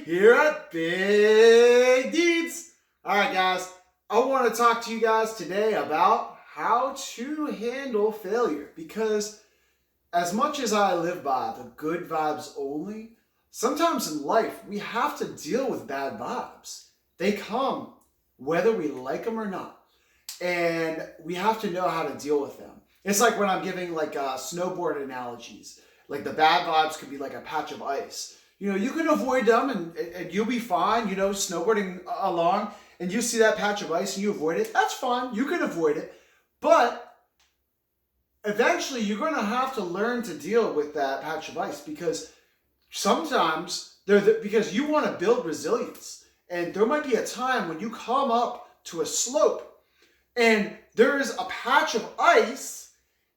here at Big Deeds. All right, guys, I want to talk to you guys today about how to handle failure, because as much as I live by the good vibes only, sometimes in life we have to deal with bad vibes. They come whether we like them or not, and we have to know how to deal with them. It's like when I'm giving snowboard analogies. Like the bad vibes could be like a patch of ice. You can avoid them and you'll be fine, snowboarding along, and you see that patch of ice and you avoid it. That's fine. You can avoid it. But eventually you're going to have to learn to deal with that patch of ice, because sometimes because you want to build resilience. And there might be a time when you come up to a slope and there is a patch of ice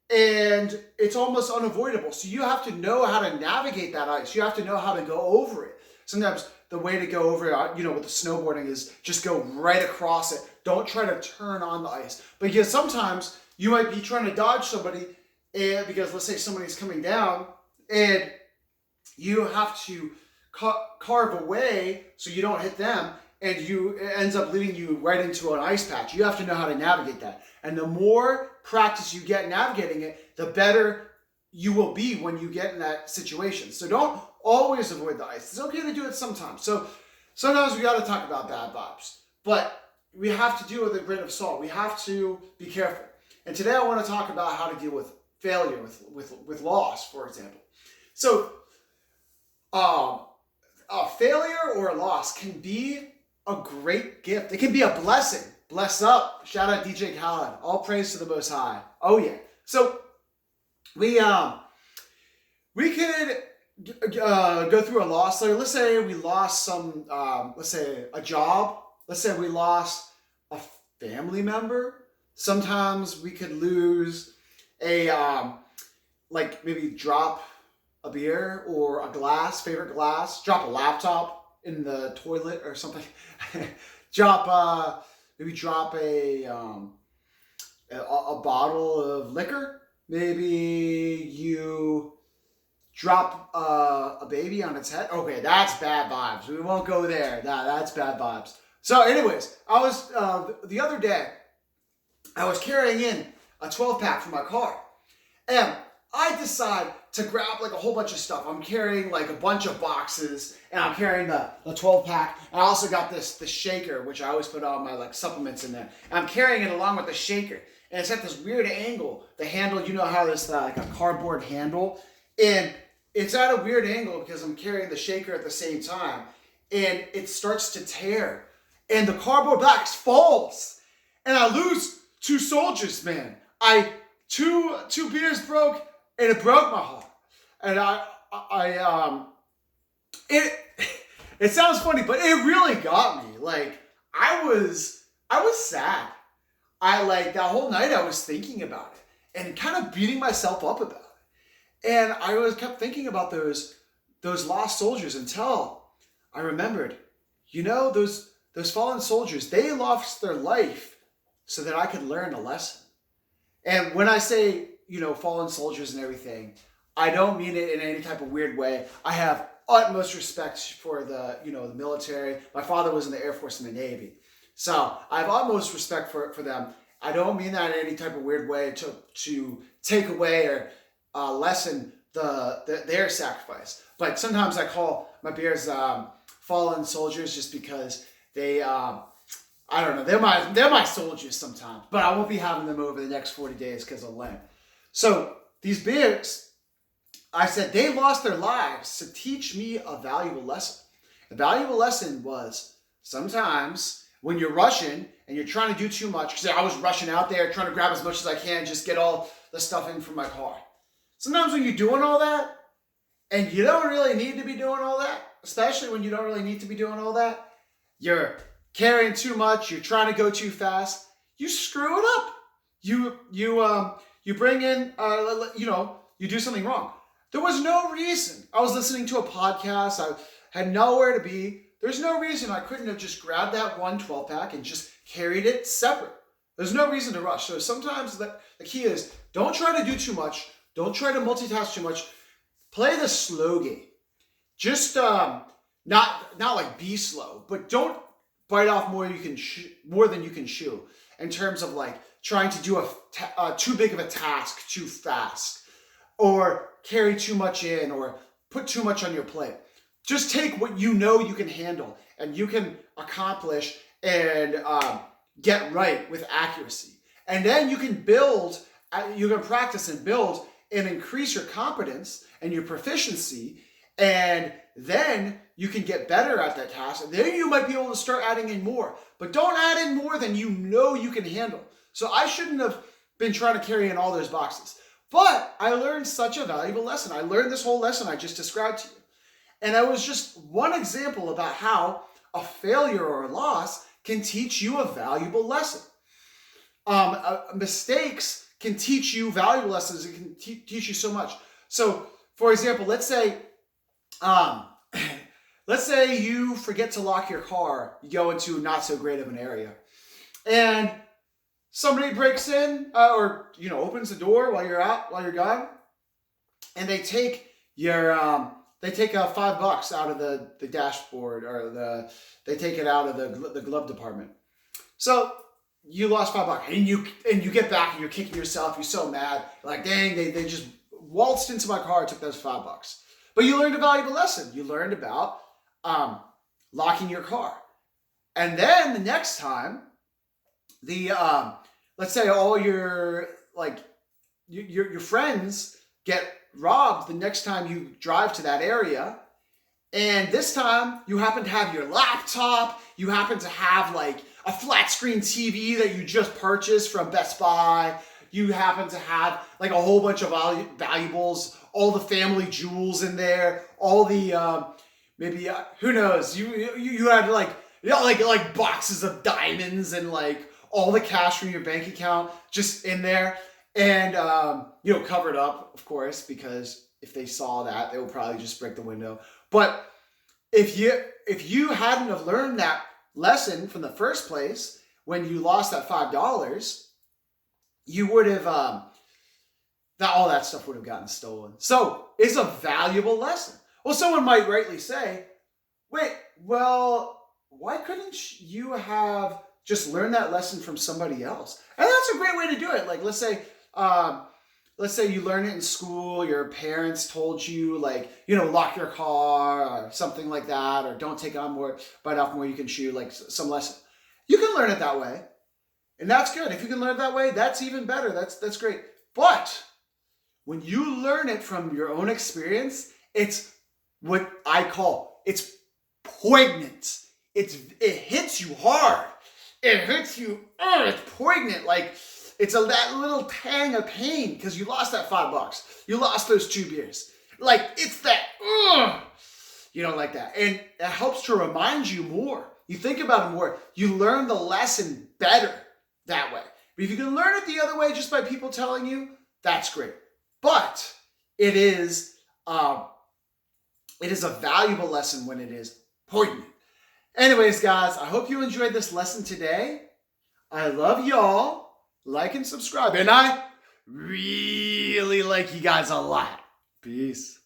and it's almost unavoidable. So you have to know how to navigate that ice. You have to know how to go over it. Sometimes the way to go over it, with the snowboarding is just go right across it. Don't try to turn on the ice. But because sometimes you might be trying to dodge somebody, and because let's say somebody's coming down and you have to carve away so you don't hit them, and it ends up leading you right into an ice patch. You have to know how to navigate that. And the more practice you get navigating it, the better you will be when you get in that situation. So don't always avoid the ice. It's okay to do it sometimes. So sometimes we got to talk about bad vibes, but we have to deal with a grain of salt. We have to be careful. And today I want to talk about how to deal with failure, with loss, for example. So a failure or a loss can be a great gift. It can be a blessing. Bless up. Shout out DJ Khaled. All praise to the Most High. Oh yeah. So we could go through a loss. So let's say we lost some. Let's say a job. Let's say we lost a family member. Sometimes we could lose maybe drop a beer or a glass, favorite glass. Drop a laptop in the toilet or something. drop a bottle of liquor. Maybe you drop a baby on its head. Okay, that's bad vibes. We won't go there. That's bad vibes. So anyways, I was the other day, I was carrying in a 12-pack for my car, and I decide to grab a whole bunch of stuff. I'm carrying a bunch of boxes, and I'm carrying the 12-pack. And I also got the shaker, which I always put all my supplements in there. And I'm carrying it along with the shaker, and it's at this weird angle. The handle, how there's a cardboard handle, and it's at a weird angle because I'm carrying the shaker at the same time, and it starts to tear, and the cardboard box falls, and I lose 2 soldiers, man. Two beers broke. And it broke my heart. And it sounds funny, but it really got me. I was sad. That whole night I was thinking about it and kind of beating myself up about it. And I kept thinking about those lost soldiers until I remembered, those fallen soldiers, they lost their life so that I could learn a lesson. And when I say, fallen soldiers and everything, I don't mean it in any type of weird way. I have utmost respect for the military. My father was in the Air Force and the Navy. So I have utmost respect for them. I don't mean that in any type of weird way to take away or lessen their sacrifice. But sometimes I call my beers fallen soldiers just because they, I don't know, they're my soldiers sometimes. But I won't be having them over the next 40 days because of Lent. So these bears, I said, they lost their lives to teach me a valuable lesson. A valuable lesson was sometimes when you're rushing and you're trying to do too much, because I was rushing out there trying to grab as much as I can, just get all the stuff in from my car. Sometimes when you're doing all that and you don't really need to be doing all that, especially when you don't really need to be doing all that, you're carrying too much, you're trying to go too fast, you screw it up. You bring in, you do something wrong. There was no reason. I was listening to a podcast. I had nowhere to be. There's no reason I couldn't have just grabbed that 12-pack and just carried it separate. There's no reason to rush. So sometimes the key is don't try to do too much. Don't try to multitask too much. Play the slow game. Just not like be slow, but don't bite off more than you can chew in terms of like trying to do too big of a task too fast, or carry too much in, or put too much on your plate. Just take what you know you can handle and you can accomplish and get right with accuracy. And then you can practice and build and increase your competence and your proficiency. And then you can get better at that task. And then you might be able to start adding in more. But don't add in more than you know you can handle. So I shouldn't have been trying to carry in all those boxes. But I learned such a valuable lesson. I learned this whole lesson I just described to you. And that was just one example about how a failure or a loss can teach you a valuable lesson. Mistakes can teach you valuable lessons. It can teach you so much. So, for example, let's say you forget to lock your car. You go into not so great of an area, and somebody breaks in or opens the door while you're gone, and they take your $5 out of the dashboard, or they take it out of the glove department. So you lost $5, and you get back and you're kicking yourself. You're so mad, like, dang, they just waltzed into my car and took those $5. But you learned a valuable lesson. You learned about locking your car, and then the next time let's say all your friends get robbed the next time you drive to that area, and this time you happen to have your laptop, you happen to have like a flat screen TV that you just purchased from Best Buy, you happen to have like a whole bunch of valuables, all the family jewels in there, all the who knows, you had like boxes of diamonds and like all the cash from your bank account just in there, and covered up, of course, because if they saw that, they would probably just break the window. But if you hadn't have learned that lesson from the first place when you lost that $5, you would have all that stuff would have gotten stolen. So it's a valuable lesson. Well, someone might rightly say, wait, well, why couldn't you have just learned that lesson from somebody else? And that's a great way to do it. Like, let's say you learn it in school, your parents told you, like, lock your car or something like that, or don't bite off more you can chew, like some lesson. You can learn it that way, and that's good. If you can learn it that way, that's even better. That's great. But when you learn it from your own experience, it's what I call, it's poignant. It hits you hard. It hits you, it's poignant. Like, it's that little tang of pain because you lost that $5. You lost those 2 beers. Like, it's that, you don't like that. And it helps to remind you more. You think about it more. You learn the lesson better that way. But if you can learn it the other way just by people telling you, that's great. But it is a valuable lesson when it is poignant. Anyways, guys, I hope you enjoyed this lesson today. I love y'all. Like and subscribe. And I really like you guys a lot. Peace.